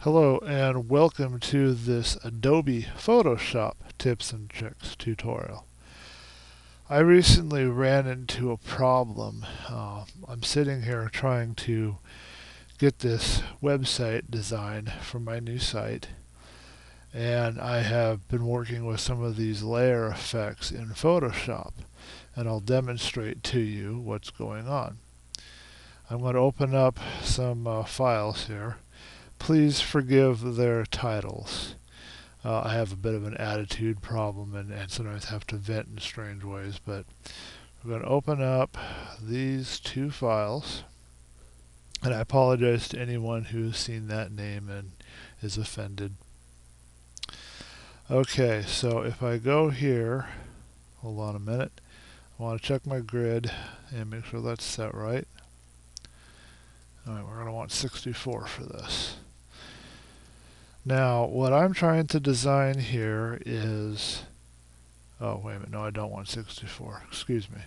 Hello and welcome to this Adobe Photoshop tips and tricks tutorial. I recently ran into a problem. I'm sitting here trying to get this website design for my new site, and I have been working with some of these layer effects in Photoshop, and I'll demonstrate to you what's going on. I'm going to open up some files here. Please forgive their titles. I have a bit of an attitude problem and sometimes have to vent in strange ways, but we're going to open up these two files, and I apologize to anyone who's seen that name and is offended. Okay, so if I go here, hold on a minute, I want to check my grid and make sure that's set right. Alright, we're going to want 64 for this. Now, what I'm trying to design here is, oh, wait a minute, no, I don't want 64, excuse me.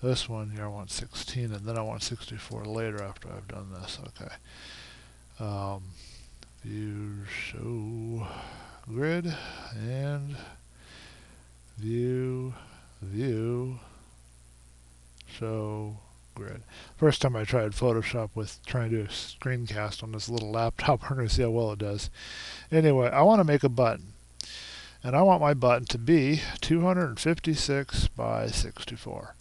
This one here I want 16, and then I want 64 later after I've done this, okay. View, show, grid, and view, show, grid. First time I tried Photoshop with trying to do a screencast on this little laptop, we're going to see how well it does. Anyway, I want to make a button, and I want my button to be 256 by 64.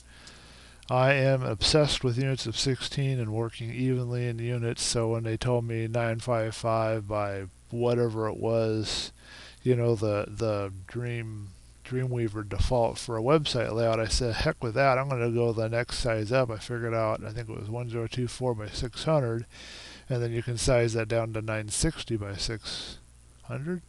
I am obsessed with units of 16 and working evenly in units, so when they told me 955 by whatever it was, you know, the Dreamweaver default for a website layout, I said, heck with that, I'm going to go the next size up. I figured out, I think it was 1024 by 600, and then you can size that down to 960 by 600.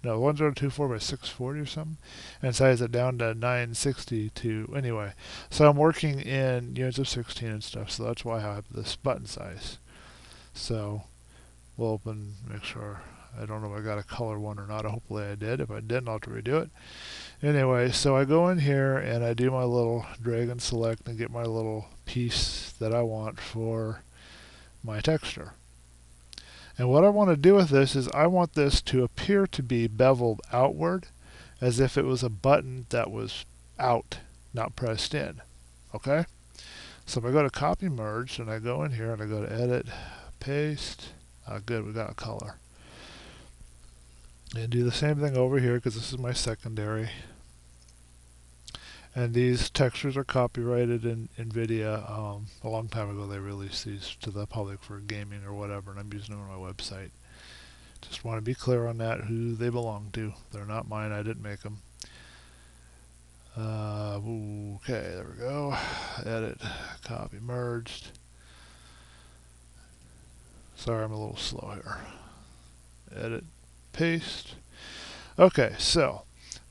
No, 1024 by 640 or something, and size it down to 960 to, anyway. So I'm working in units of 16 and stuff, so that's why I have this button size. So we'll open, make sure, I don't know if I got a color one or not, hopefully I did. If I didn't, I'll have to redo it. Anyway, so I go in here and I do my little drag and select and get my little piece that I want for my texture. And what I want to do with this is I want this to appear to be beveled outward as if it was a button that was out, not pressed in. Okay? So if I go to copy merge and I go in here and I go to edit, paste, good, we got a color. And do the same thing over here because this is my secondary. And these textures are copyrighted in NVIDIA. A long time ago they released these to the public for gaming or whatever, and I'm using them on my website. Just want to be clear on that, who they belong to. They're not mine, I didn't make them. Okay, there we go. Edit, copy, merged. Sorry, I'm a little slow here. Edit, paste. Okay, so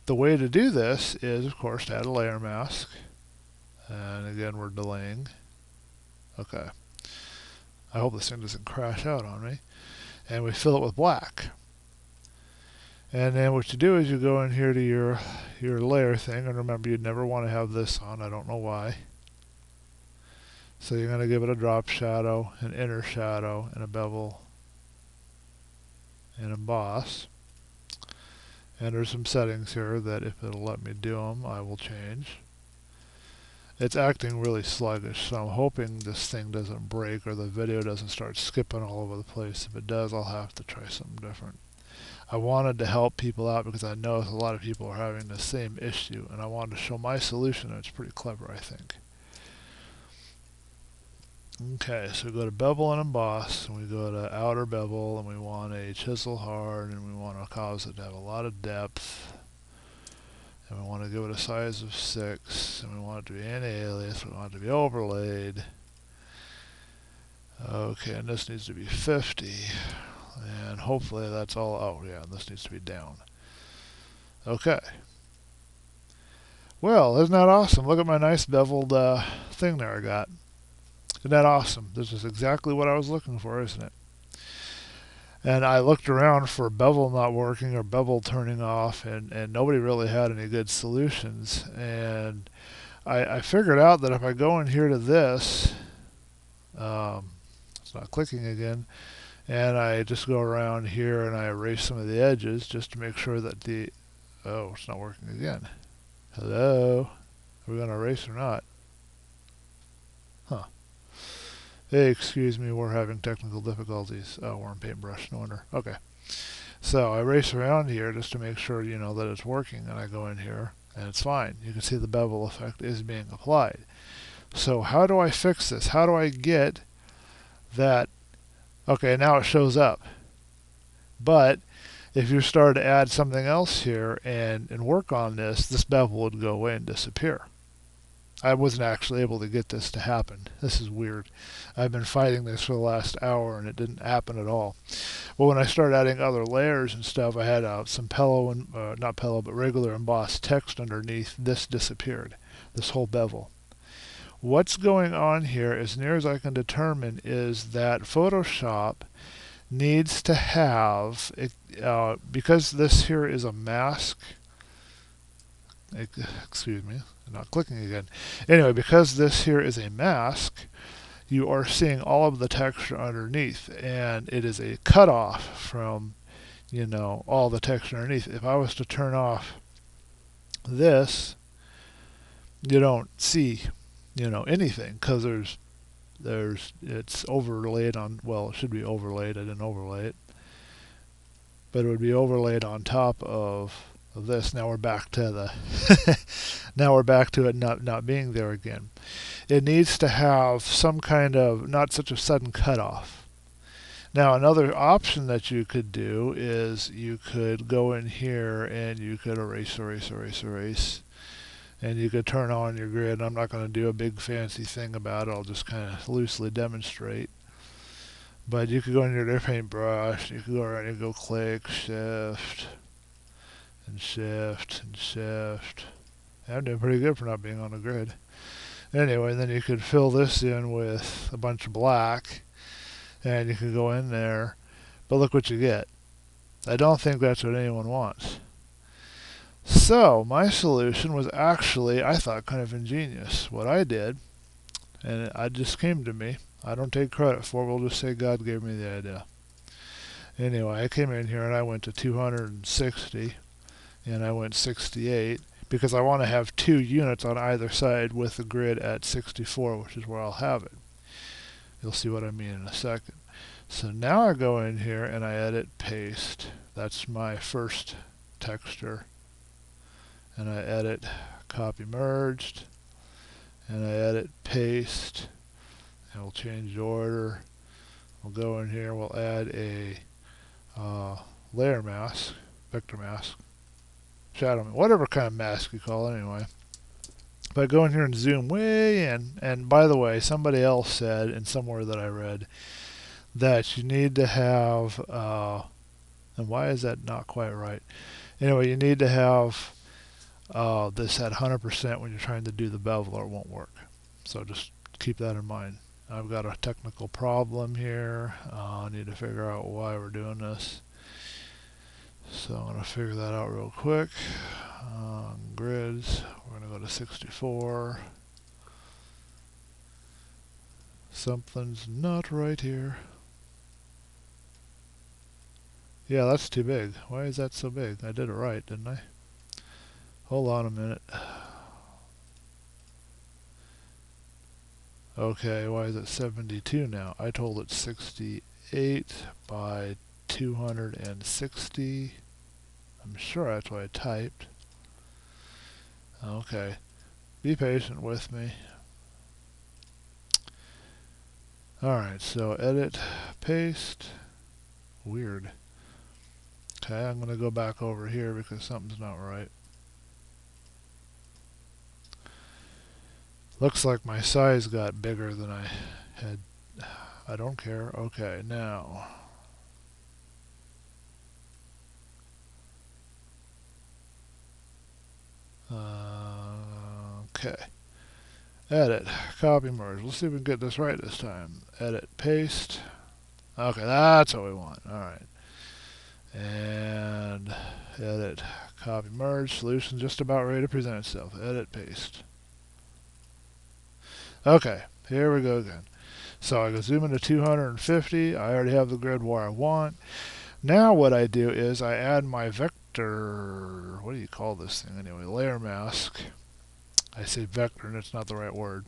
the way to do this is, of course, to add a layer mask. And again, we're delaying. Okay. I hope this thing doesn't crash out on me. And we fill it with black. And then what you do is you go in here to your layer thing. And remember, you'd never want to have this on. I don't know why. So you're going to give it a drop shadow, an inner shadow, and a bevel, and emboss. And there's some settings here that if it'll let me do them, I will change. It's acting really sluggish, so I'm hoping this thing doesn't break or the video doesn't start skipping all over the place. If it does, I'll have to try something different. I wanted to help people out because I know a lot of people are having the same issue, and I wanted to show my solution, and it's pretty clever, I think. Okay, so we go to bevel and emboss, and we go to outer bevel, and we want a chisel hard, and we want to cause it to have a lot of depth, and we want to give it a size of 6, and we want it to be anti-alias, we want it to be overlaid. Okay, and this needs to be 50, and hopefully that's all, oh yeah, this needs to be down. Okay. Well, isn't that awesome? Look at my nice beveled thing there I got. Isn't that awesome? This is exactly what I was looking for, isn't it? And I looked around for bevel not working or bevel turning off, and nobody really had any good solutions. And I figured out that if I go in here to this, it's not clicking again, And I just go around here and I erase some of the edges just to make sure that oh, it's not working again. Hello? Are we going to erase or not? Huh. Hey, excuse me, we're having technical difficulties. Oh, we're on paintbrush, no wonder. Okay. So I erase around here just to make sure, that it's working, and I go in here and it's fine. You can see the bevel effect is being applied. So how do I fix this? How do I get that? Okay, now it shows up. But if you started to add something else here and work on this bevel would go away and disappear. I wasn't actually able to get this to happen. This is weird. I've been fighting this for the last hour and it didn't happen at all. But when I started adding other layers and stuff, I had some pillow and not pillow, but regular embossed text underneath. This disappeared. This whole bevel. What's going on here, as near as I can determine, is that Photoshop needs to have, because this here is a mask, excuse me, I'm not clicking again. Anyway, because this here is a mask, you are seeing all of the texture underneath, and it is a cutoff from, all the texture underneath. If I was to turn off this, you don't see, anything, because it's overlaid on, well, it should be overlaid. I didn't overlay it, but it would be overlaid on top of this. Now we're back to now we're back to it not being there again. It needs to have some kind of, not such a sudden cutoff. Now another option that you could do is you could go in here and you could erase, and you could turn on your grid. I'm not going to do a big fancy thing about it. I'll just kind of loosely demonstrate. But you could go into your paintbrush. You could go around and go click, shift, and shift, and shift. I'm doing pretty good for not being on a grid. Anyway, then you could fill this in with a bunch of black, and you could go in there. But look what you get. I don't think that's what anyone wants. So my solution was actually, I thought, kind of ingenious. What I did, and it just came to me. I don't take credit for it. We'll just say God gave me the idea. Anyway, I came in here and I went to 260, and I went 68, because I want to have 2 units on either side with the grid at 64, which is where I'll have it. You'll see what I mean in a second. So now I go in here and I edit paste. That's my first texture. And I edit copy merged, and I edit paste, and we'll change the order. We'll go in here, we'll add a layer mask, vector mask, shadow, whatever kind of mask you call it anyway. If I go in here and zoom way in, and by the way, somebody else said in somewhere that I read that you need to have, and why is that not quite right? Anyway, you need to have this at 100% when you're trying to do the bevel, or it won't work. So just keep that in mind. I've got a technical problem here. I need to figure out why we're doing this. So I'm going to figure that out real quick. Grids, we're going to go to 64. Something's not right here. Yeah, that's too big. Why is that so big? I did it right, didn't I? Hold on a minute. Okay, why is it 72 now? I told it 68 by 260. I'm sure that's what I typed. Okay. Be patient with me. Alright, so edit, paste. Weird. Okay, I'm going to go back over here because something's not right. Looks like my size got bigger than I had. I don't care. Okay, now. Okay. Edit. Copy merge. Let's see if we can get this right this time. Edit. Paste. Okay, that's what we want. Alright. And edit. Copy merge. Solution just about ready to present itself. Edit. Paste. Okay, here we go again. So I go zoom into 250. I already have the grid where I want. Now what I do is I add my vector, what do you call this thing anyway, layer mask. I say vector and it's not the right word.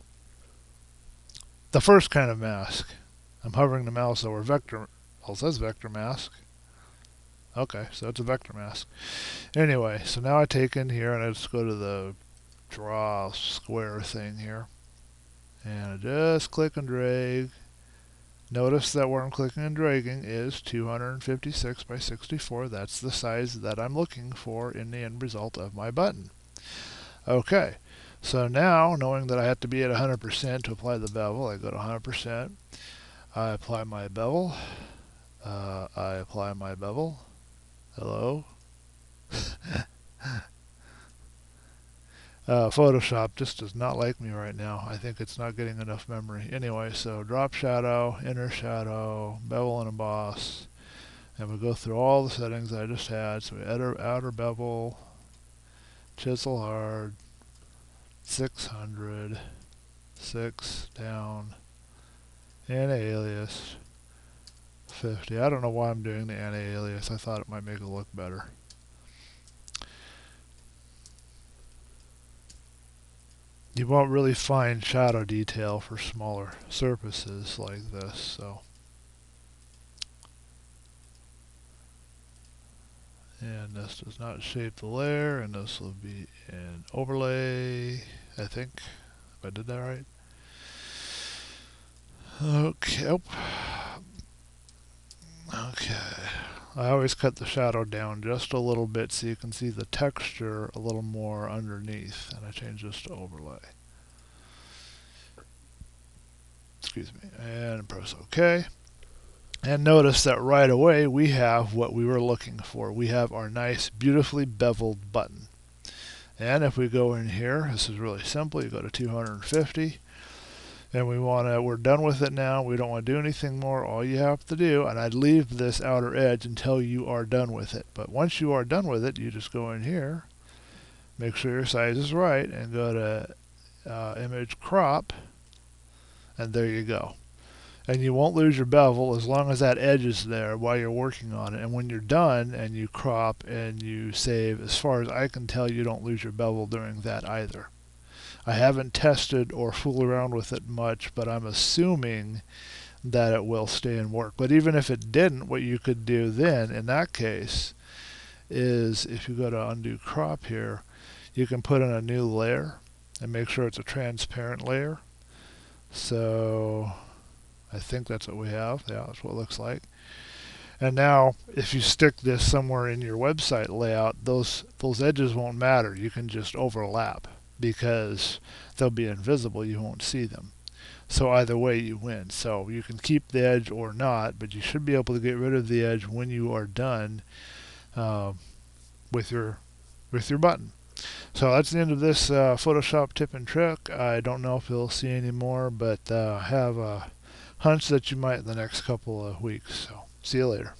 The first kind of mask. I'm hovering the mouse over vector. Well, it says vector mask. Okay, so it's a vector mask. Anyway, so now I take in here and I just go to the draw square thing here. And I just click and drag. Notice that where I'm clicking and dragging is 256 by 64. That's the size that I'm looking for in the end result of my button. Okay, so now knowing that I have to be at 100% to apply the bevel, I go to 100%. I apply my bevel. I apply my bevel. Hello? Photoshop just does not like me right now. I think it's not getting enough memory. Anyway, so drop shadow, inner shadow, bevel and emboss. And we go through all the settings I just had. So we outer bevel, chisel hard, 600, 6 down, anti-alias, 50. I don't know why I'm doing the anti-alias. I thought it might make it look better. You won't really find shadow detail for smaller surfaces like this, so. And this does not shape the layer, and this will be an overlay, I think, if I did that right. Okay. Okay. I always cut the shadow down just a little bit so you can see the texture a little more underneath. And I change this to overlay. Excuse me. And press OK. And notice that right away we have what we were looking for. We have our nice, beautifully beveled button. And if we go in here, this is really simple. You go to 250. And we're done with it now. We don't want to do anything more. All you have to do, and I'd leave this outer edge until you are done with it. But once you are done with it, you just go in here, make sure your size is right, and go to image crop, and there you go. And you won't lose your bevel as long as that edge is there while you're working on it. And when you're done and you crop and you save, as far as I can tell, you don't lose your bevel during that either. I haven't tested or fooled around with it much, but I'm assuming that it will stay and work. But even if it didn't, what you could do then, in that case, is if you go to undo crop here, you can put in a new layer and make sure it's a transparent layer. So I think that's what we have. Yeah, that's what it looks like. And now, if you stick this somewhere in your website layout, those edges won't matter. You can just overlap, because they'll be invisible, you won't see them. So either way you win. So you can keep the edge or not, but you should be able to get rid of the edge when you are done with your button. So that's the end of this Photoshop tip and trick. I don't know if you'll see any more, but have a hunch that you might in the next couple of weeks. So see you later.